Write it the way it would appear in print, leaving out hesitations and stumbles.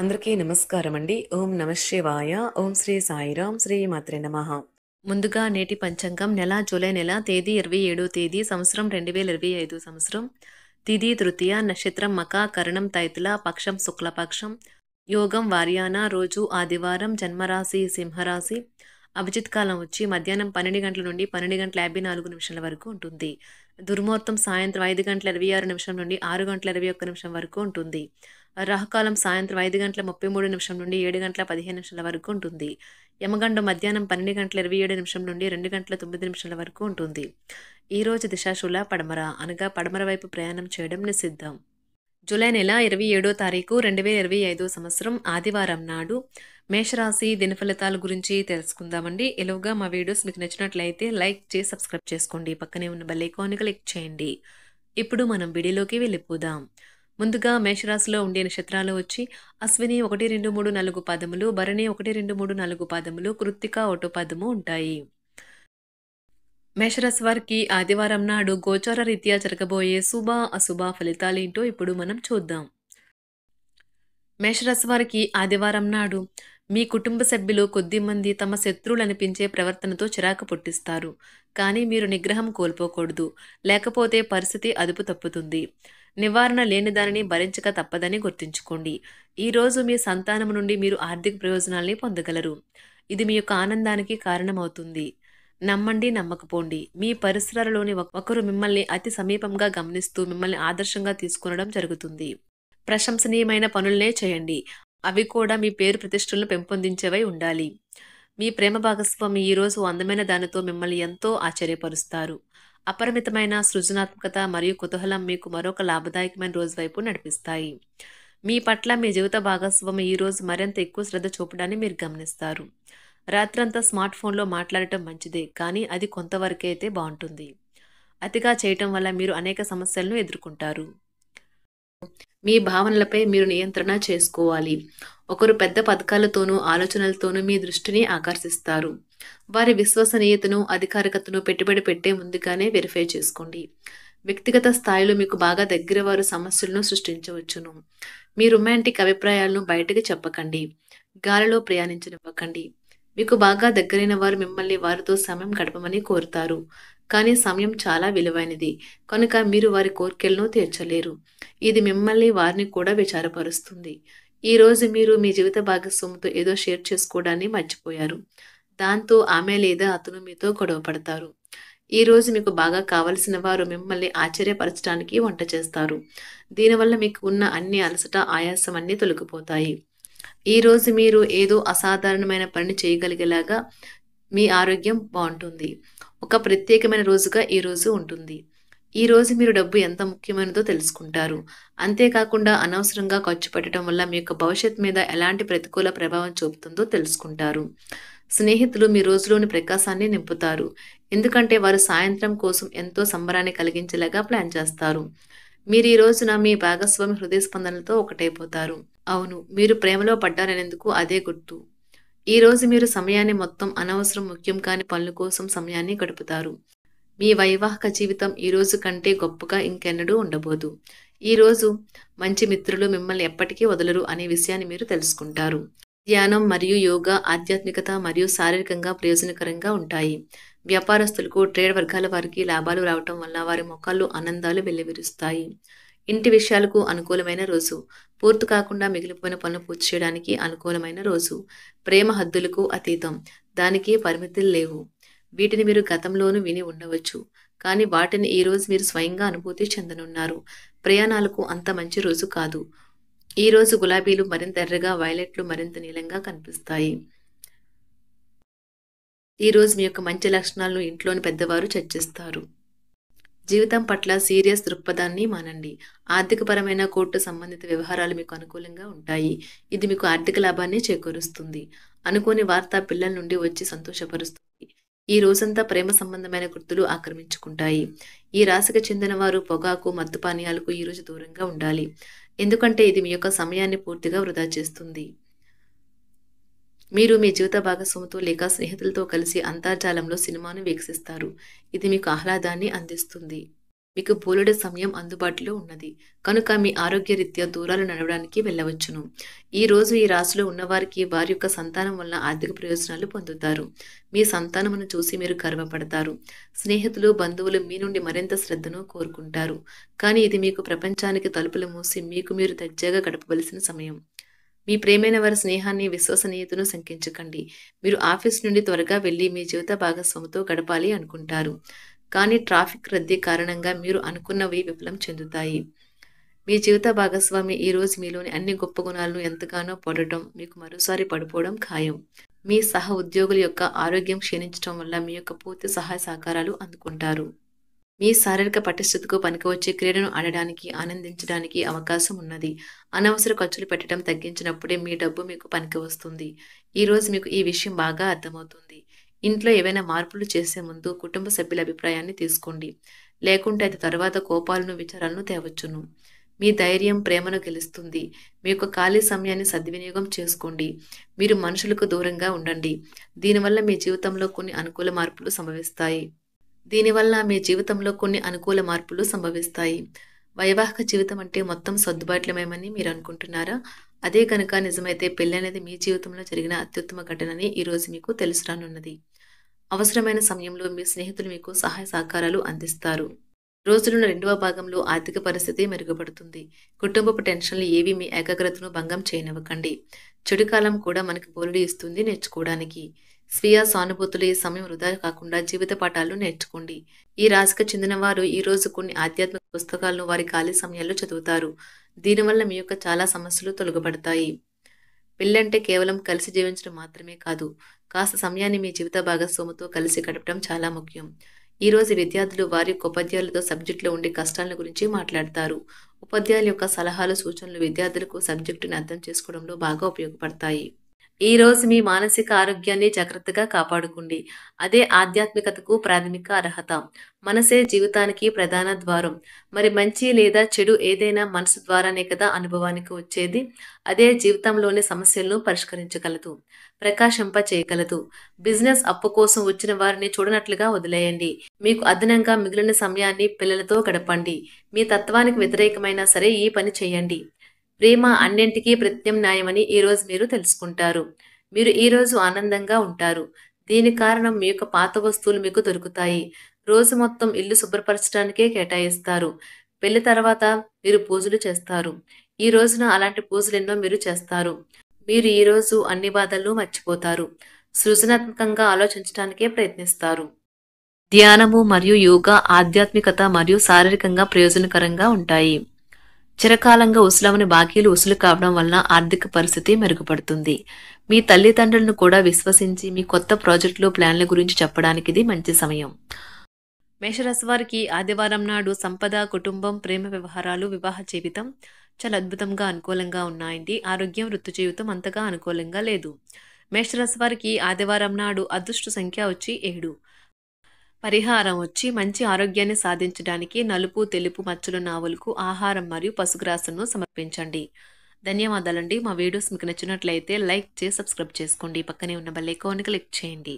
అందరికీ నమస్కారమండి. ఓం నమః శివాయ. ఓం శ్రీ సాయిరాం. శ్రీ మాత్రే నమః. ముందుగా నేటి పంచాంగం జూలై నెల తేదీ 27వ తేదీ సంవత్సరం 2025 సంవత్సరం. తిథి తృతీయ, నక్షత్రం మఖ, కరణం తైతుల, పక్షం శుక్లపక్షం, యోగం వార్యాన, రోజు ఆదివారం, జన్మరాశి సింహరాశి. అభిజిత్ కాలం వచ్చి మధ్యాహ్నం 12 గంటల నుండి 12 గంటల 54 నిమిషాల వరకు ఉంటుంది. దుర్ముహూర్తం సాయంత్రం 5 గంటల 26 నిమిషం నుండి 6 గంటల 21 నిమిషం వరకు ఉంటుంది. రాహుకాలం సాయంత్రం 5 గంటల 33 నిమిషం నుండి 7 గంటల 15 నిమిషాల వరకు ఉంటుంది. యమగండం మధ్యాహ్నం 12 గంటల 27 నిమిషం నుండి 2 గంటల 9 నిమిషాల వరకు ఉంటుంది. ఈ రోజు దిశాశూల పడమర, అనగా పడమర వైపు ప్రయాణం చేయడం నిషిద్ధం. జూలై నెల 27వ తారీఖు 2025 సంవత్సరం ఆదివారం నాడు మేషరాశి దినఫలితాల గురించి తెలుసుకుందామండి. ఎలాగా మా వీడియోస్ మీకు నచ్చినట్లయితే లైక్ చేసి సబ్స్క్రైబ్ చేసుకోండి. పక్కనే ఉన్న బెల్ ఐకాన్ని క్లిక్ చేయండి. ఇప్పుడు మనం వీడియోలోకి వెళ్ళిపోదాం. ముందుగా మేషరాశిలో ఉండే నక్షత్రాలు వచ్చి అశ్విని 1, 2, 3, 4 పాదములు, భరణి 1, 2, 3, 4 పాదములు, కృత్తిక 1 పాదము ఉంటాయి. మేషరాశి వారికి ఆదివారం నాడు గోచార రీత్యా జరగబోయే శుభ అశుభ ఫలితాలేంటో ఇప్పుడు మనం చూద్దాం. మేషరాశి వారికి ఆదివారం నాడు మీ కుటుంబ సభ్యులు కొద్దిమంది తమ శత్రువులు అనిపించే ప్రవర్తనతో చిరాకు పుట్టిస్తారు. కానీ మీరు నిగ్రహం కోల్పోకూడదు, లేకపోతే పరిస్థితి అదుపు తప్పుతుంది. నివారణ లేని దానిని భరించక తప్పదని గుర్తుంచుకోండి. ఈరోజు మీ సంతానం నుండి మీరు ఆర్థిక ప్రయోజనాల్ని పొందగలరు. ఇది మీ యొక్క ఆనందానికి కారణమవుతుంది. నమ్మండి, నమ్మకపోండి. మీ పరిసరాలలోని ఒకరు మిమ్మల్ని అతి సమీపంగా గమనిస్తూ మిమ్మల్ని ఆదర్శంగా తీసుకునడం జరుగుతుంది. ప్రశంసనీయమైన పనులనే చేయండి. అవి కూడా మీ పేరు ప్రతిష్టలను పెంపొందించేవై ఉండాలి. మీ ప్రేమ భాగస్వామి ఈరోజు అందమైన దానితో మిమ్మల్ని ఎంతో ఆశ్చర్యపరుస్తారు. అపరిమితమైన సృజనాత్మకత మరియు కుతూహలం మీకు మరొక లాభదాయకమైన రోజు వైపు నడిపిస్తాయి. మీ పట్ల మీ జీవిత భాగస్వామి ఈరోజు మరింత ఎక్కువ శ్రద్ధ చూపడాన్ని మీరు గమనిస్తారు. రాత్రంతా స్మార్ట్ ఫోన్లో మాట్లాడటం మంచిదే, కానీ అది కొంతవరకే అయితే బాగుంటుంది. అతిగా చేయటం వల్ల మీరు అనేక సమస్యలను ఎదుర్కొంటారు. మీ భావనలపై మీరు నియంత్రణ చేసుకోవాలి. ఒకరు పెద్ద పథకాలతోనూ ఆలోచనలతోనూ మీ దృష్టిని ఆకర్షిస్తారు. వారి విశ్వసనీయతను, అధికారికతను పెట్టుబడి పెట్టే ముందుగానే వెరిఫై చేసుకోండి. వ్యక్తిగత స్థాయిలో మీకు బాగా దగ్గర వారు సమస్యలను సృష్టించవచ్చును. మీ రొమాంటిక్ అభిప్రాయాలను బయటకు చెప్పకండి. గాలిలో ప్రయాణించనివ్వకండి. మీకు బాగా దగ్గరైన వారు మిమ్మల్ని వారితో సమయం గడపమని కోరుతారు. కానీ సమయం చాలా విలువైనది, కనుక మీరు వారి కోరికలను తీర్చలేరు. ఇది మిమ్మల్ని వారిని కూడా విచారపరుస్తుంది. ఈరోజు మీరు మీ జీవిత భాగస్వామితో ఏదో షేర్ చేసుకోవడాన్ని మర్చిపోయారు. దాంతో ఆమె లేదా అతను మీతో గొడవ పడతారు. ఈరోజు మీకు బాగా కావలసిన వారు మిమ్మల్ని ఆశ్చర్యపరచడానికి వంట చేస్తారు. దీనివల్ల మీకు ఉన్న అన్ని అలసట, ఆయాసం అన్నీ తొలగిపోతాయి. ఈరోజు మీరు ఏదో అసాధారణమైన పని చేయగలిగేలాగా మీ ఆరోగ్యం బాగుంటుంది. ఒక ప్రత్యేకమైన రోజుగా ఈ రోజు ఉంటుంది. ఈ రోజు మీరు డబ్బు ఎంత ముఖ్యమైనదో తెలుసుకుంటారు. అంతేకాకుండా అనవసరంగా ఖర్చు పెట్టడం వల్ల మీ యొక్క భవిష్యత్ మీద ఎలాంటి ప్రతికూల ప్రభావం చూపుతుందో తెలుసుకుంటారు. స్నేహితులు మీ రోజులోని ప్రకాశాన్ని నింపుతారు, ఎందుకంటే వారు సాయంత్రం కోసం ఎంతో సంబరాన్ని కలిగించేలాగా ప్లాన్ చేస్తారు. మీరు ఈ రోజున మీ భాగస్వామి హృదయ స్పందనలతో ఒకటైపోతారు. అవును, మీరు ప్రేమలో పడ్డారనేందుకు అదే గుర్తు. ఈ రోజు మీరు సమయాన్ని మొత్తం అనవసరం ముఖ్యం కాని పనుల కోసం సమయాన్ని గడుపుతారు. మీ వైవాహిక జీవితం ఈ రోజు కంటే గొప్పగా ఇంకెన్నడూ ఉండబోదు. ఈ రోజు మంచి మిత్రులు మిమ్మల్ని ఎప్పటికీ వదలరు అనే విషయాన్ని మీరు తెలుసుకుంటారు. ధ్యానం మరియు యోగా ఆధ్యాత్మికత మరియు శారీరకంగా ప్రయోజనకరంగా ఉంటాయి. వ్యాపారస్తులకు, ట్రేడ్ వర్గాల వారికి లాభాలు రావటం వల్ల వారి ముఖాల్లో ఆనందాలు వెల్లివిరుస్తాయి. ఇంటి విషయాలకు అనుకూలమైన రోజు. పూర్తి కాకుండా మిగిలిపోయిన పనులు పూర్తి చేయడానికి అనుకూలమైన రోజు. ప్రేమ హద్దులకు అతీతం, దానికి పరిమితులు లేవు. వీటిని మీరు గతంలోనూ విని ఉండవచ్చు, కానీ వాటిని ఈ రోజు మీరు స్వయంగా అనుభూతి చెందనున్నారు. ప్రయాణాలకు అంత మంచి రోజు కాదు. ఈ రోజు గులాబీలు మరింత ఎర్రగా, వైలెట్లు మరింత నీలంగా కనిపిస్తాయి. ఈ రోజు మీ యొక్క మంచి లక్షణాలను ఇంట్లోని పెద్దవారు చర్చిస్తారు. జీవితం పట్ల సీరియస్ దృక్పథాన్ని మానండి. ఆర్థికపరమైన కోర్టు సంబంధిత వ్యవహారాలు మీకు అనుకూలంగా ఉంటాయి. ఇది మీకు ఆర్థిక లాభాన్ని చేకూరుస్తుంది. అనుకోని వార్త పిల్లల నుండి వచ్చి సంతోషపరుస్తుంది. ఈ రోజంతా ప్రేమ సంబంధమైన గుర్తులు ఆక్రమించుకుంటాయి. ఈ రాశికి చెందిన వారు పొగాకు, మత్తు పానీయాలకు ఈరోజు దూరంగా ఉండాలి, ఎందుకంటే ఇది మీ యొక్క సమయాన్ని పూర్తిగా వృధా చేస్తుంది. మీరు మీ జీవిత భాగస్వామితో లేక స్నేహితులతో కలిసి అంతర్జాలంలో సినిమాను వీక్షిస్తారు. ఇది మీకు ఆహ్లాదాన్ని అందిస్తుంది. మీకు బోలెడు సమయం అందుబాటులో ఉన్నది. కనుక మీ ఆరోగ్యరీత్యా దూరాలు నడవడానికి వెళ్ళవచ్చును. ఈరోజు ఈ రాశిలో ఉన్నవారికి వారి యొక్క సంతానం వలన ఆర్థిక ప్రయోజనాలు పొందుతారు. మీ సంతానమును చూసి మీరు గర్వపడతారు. స్నేహితులు, బంధువులు మీ నుండి మరింత శ్రద్ధను కోరుకుంటారు. కానీ ఇది మీకు ప్రపంచానికి తలుపులు మూసి మీకు మీరు దర్జాగా గడపవలసిన సమయం. మీ ప్రియమైన వారి స్నేహాన్ని, విశ్వసనీయతను శంకించకండి. మీరు ఆఫీస్ నుండి త్వరగా వెళ్లి మీ జీవిత భాగస్వామితో గడపాలి అనుకుంటారు. కానీ ట్రాఫిక్ రద్దీ కారణంగా మీరు అనుకున్నవి విఫలం చెందుతాయి. మీ జీవిత భాగస్వామి ఈరోజు మీలోని అన్ని గొప్ప గుణాలను ఎంతగానో పొడటం, మీకు మరోసారి పడిపోవడం ఖాయం. మీ సహ ఉద్యోగుల యొక్క ఆరోగ్యం క్షీణించడం వల్ల మీ యొక్క పూర్తి సహాయ సహకారాలు అందుకుంటారు. మీ శారీరక పటిష్టతకు పనికివచ్చే క్రీడను ఆడడానికి, ఆనందించడానికి అవకాశం ఉన్నది. అనవసర ఖర్చులు పెట్టడం తగ్గించినప్పుడే మీ డబ్బు మీకు పనికి వస్తుంది. ఈరోజు మీకు ఈ విషయం బాగా అర్థమవుతుంది. ఇంట్లో ఏవైనా మార్పులు చేసే ముందు కుటుంబ సభ్యుల అభిప్రాయాన్ని తీసుకోండి. లేకుంటే అది తర్వాత కోపాలను, విచారాలను తేవచ్చును. మీ ధైర్యం ప్రేమను గెలుస్తుంది. మీ యొక్క ఖాళీ సమయాన్ని సద్వినియోగం చేసుకోండి. మీరు మనుషులకు దూరంగా ఉండండి. దీనివల్ల మీ జీవితంలో కొన్ని అనుకూల మార్పులు సంభవిస్తాయి. వైవాహిక జీవితం అంటే మొత్తం సర్దుబాట్లమేమని మీరు అనుకుంటున్నారా? అదే కనుక నిజమైతే పెళ్లి అనేది మీ జీవితంలో జరిగిన అత్యుత్తమ ఘటనని ఈరోజు మీకు తెలుసు రానున్నది. అవసరమైన సమయంలో మీ స్నేహితులు మీకు సహాయ సహకారాలు అందిస్తారు. రోజులున్న రెండవ భాగంలో ఆర్థిక పరిస్థితి మెరుగుపడుతుంది. కుటుంబపు టెన్షన్లు ఏవి మీ ఏకాగ్రతను భంగం చేయనివ్వకండి. చెడు కాలం కూడా మనకి బోలెడు ఇస్తుంది నేర్చుకోవడానికి. స్వీయ సానుభూతులు ఈ సమయం వృధా కాకుండా జీవిత పాఠాలను నేర్చుకోండి. ఈ రాశికి చెందిన వారు ఈ రోజు కొన్ని ఆధ్యాత్మిక పుస్తకాలను వారి ఖాళీ సమయాల్లో చదువుతారు. దీనివల్ల మీ యొక్క చాలా సమస్యలు తొలగబడతాయి. పెళ్ళంటే కేవలం కలిసి జీవించడం మాత్రమే కాదు. కాస్త సమయాన్ని మీ జీవిత భాగస్వామితో కలిసి గడపడం చాలా ముఖ్యం. ఈ రోజు విద్యార్థులు వారి యొక్క ఉపాధ్యాయులతో సబ్జెక్టులో ఉండే కష్టాల గురించి మాట్లాడతారు. ఉపాధ్యాయుల యొక్క సలహాలు, సూచనలు విద్యార్థులకు సబ్జెక్టుని అర్థం చేసుకోవడంలో బాగా ఉపయోగపడతాయి. ఈ రోజు మీ మానసిక ఆరోగ్యాన్ని జాగ్రత్తగా కాపాడుకోండి. అదే ఆధ్యాత్మికతకు ప్రాథమిక అర్హత. మనసే జీవితానికి ప్రధాన ద్వారం. మరి మంచి లేదా చెడు ఏదైనా మనసు ద్వారానే కదా అనుభవానికి వచ్చేది. అదే జీవితంలోని సమస్యలను పరిష్కరించగలదు, ప్రకాశింప చేయగలదు. బిజినెస్ అప్పు కోసం వచ్చిన వారిని చూడనట్లుగా వదిలేయండి. మీకు అదనంగా మిగిలిన సమయాన్ని పిల్లలతో గడపండి. మీ తత్వానికి వ్యతిరేకమైనా సరే ఈ పని చేయండి. ప్రేమ అన్నింటికీ ప్రత్యామ్నాయమని ఈరోజు మీరు తెలుసుకుంటారు. మీరు ఈరోజు ఆనందంగా ఉంటారు. దీని కారణం మీ యొక్క పాత వస్తువులు మీకు దొరుకుతాయి. రోజు మొత్తం ఇల్లు శుభ్రపరచడానికే కేటాయిస్తారు. పెళ్లి తర్వాత మీరు పూజలు చేస్తారు. ఈ రోజున అలాంటి పూజలు ఎన్నో మీరు చేస్తారు. మీరు ఈరోజు అన్ని బాధలను మర్చిపోతారు. సృజనాత్మకంగా ఆలోచించడానికే ప్రయత్నిస్తారు. ధ్యానము మరియు యోగా ఆధ్యాత్మికత మరియు శారీరకంగా ప్రయోజనకరంగా ఉంటాయి. చిరకాలంగా ఉసులమని బాకీలు వసూలు కావడం వలన ఆర్థిక పరిస్థితి మెరుగుపడుతుంది. మీ తల్లిదండ్రులను కూడా విశ్వసించి మీ కొత్త ప్రాజెక్టులు, ప్లాన్ల గురించి చెప్పడానికి ఇది మంచి సమయం. మేషరాశి వారికి ఆదివారం నాడు సంపద, కుటుంబం, ప్రేమ వ్యవహారాలు, వివాహ జీవితం చాలా అద్భుతంగా అనుకూలంగా ఉన్నాయండి. ఆరోగ్యం, వృత్తి జీవితం అంతగా అనుకూలంగా లేదు. మేషరాశి వారికి ఆదివారం నాడు అదృష్ట సంఖ్య వచ్చి 7. పరిహారం వచ్చి మంచి ఆరోగ్యాన్ని సాధించడానికి నలుపు, తెలుపు మచ్చలున్న ఆవులకు ఆహారం మరియు పశుగ్రాసంను సమర్పించండి. ధన్యవాదాలండి. మా వీడియోస్ మీకు నచ్చినట్లయితే లైక్ చేసి సబ్స్క్రైబ్ చేసుకోండి. పక్కనే ఉన్న బెల్ ఐకాన్ని క్లిక్ చేయండి.